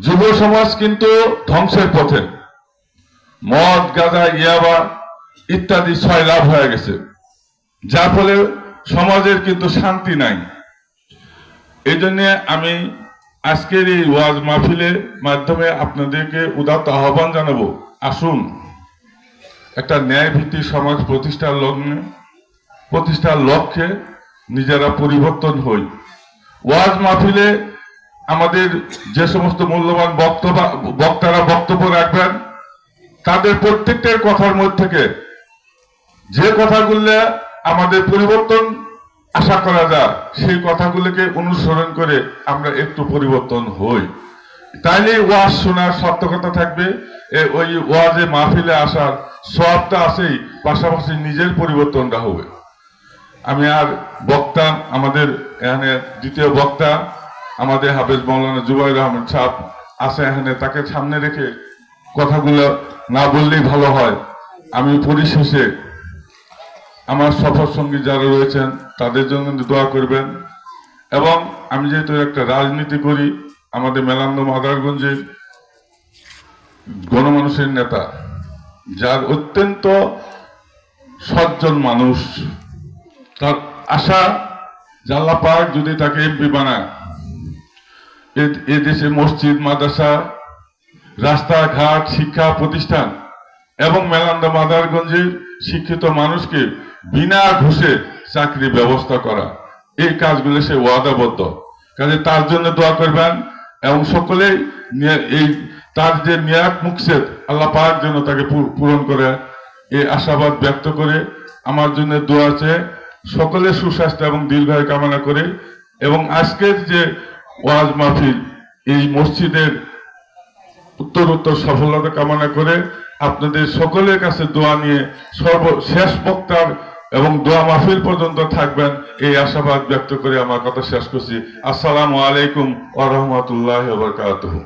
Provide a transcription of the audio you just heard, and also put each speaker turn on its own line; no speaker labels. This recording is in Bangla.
যুব সমাজ কিন্তু ধ্বংসের পথে। মদ, গাঁজা, ইয়াবা ইত্যাদি সয়লাভ হয়ে গেছে, যার ফলে সমাজের কিন্তু শান্তি নাই। এই জন্য আমি আজকের এই ওয়াজ মাহফিলের মাধ্যমে আপনাদেরকে উদাত্ত আহ্বান জানাবো, আসুন একটা ন্যায় ভিত্তিক সমাজ প্রতিষ্ঠার লক্ষ্যে নিজেরা পরিবর্তন হই। ওয়াজ মাহফিলে আমাদের যে সমস্ত মূল্যবান বক্তারা বক্তব্য রাখবেন, তাদের প্রত্যেকটার কথার মধ্যে থেকে যে কথাগুলো আমাদের পরিবর্তন আশা করা যায়, সেই কথাগুলোকে অনুসরণ করে আমরা একটু পরিবর্তন হই। তাইলে ওয়াজ শোনার সার্থকতা থাকবে, ওই ওয়াজে মাহফিলে আসার সওয়াবটা আছেই, পাশাপাশি নিজের পরিবর্তনটা হবে। আমি আর বক্তা, আমাদের এখানে দ্বিতীয় বক্তা আমাদের হাফেজ মাওলানা জুবাইর আহমেদ সাহেব আছে এখানে, তাকে সামনে রেখে কথাগুলো না বললেই ভালো হয়। আমি পরিশেষে আমার সফর সঙ্গী যারা রয়েছেন তাদের জন্য দোয়া করবেন, এবং আমি যেহেতু একটা রাজনীতি করি, আমাদের মেলান্দ মাদারগঞ্জের গণমানুষের নেতা, যার অত্যন্ত সজ্জন মানুষ, তার আশা আল্লাহ পাক যদি তাকে এমপি বানায়, এ দেশে মসজিদ, মাদ্রাসা, রাস্তাঘাট, শিক্ষা প্রতিষ্ঠান এবং মেলান্দা মাদারগঞ্জের শিক্ষিত মানুষকে বিনা ঘুষে চাকরি ব্যবস্থা করা, এই কাজগুলো সে ওয়াদাবদ্ধ। কাজে তার জন্য দোয়া করবেন, এবং সকলেই এই তার যে নিয়াত মুকসেদ আল্লাহ পাক যেন তাকে পূরণ করে, এই আশাবাদ ব্যক্ত করে আমার জন্য দোয়া চেয়ে সকলে সুস্বাস্থ্য এবং দীর্ঘায়ু কামনা করে, এবং আজকের যে ওয়াজ মাহফিল, এই মসজিদের উত্তরোত্তর সফলতা কামনা করে আপনাদের সকলের কাছে দোয়া নিয়ে সর্বশেষ বক্তার এবং দোয়া মাহফিল পর্যন্ত থাকবেন, এই আশাবাদ ব্যক্ত করে আমার কথা শেষ করছি। আসসালামু আলাইকুম ওয়া রাহমাতুল্লাহি ওয়া বারাকাতুহু।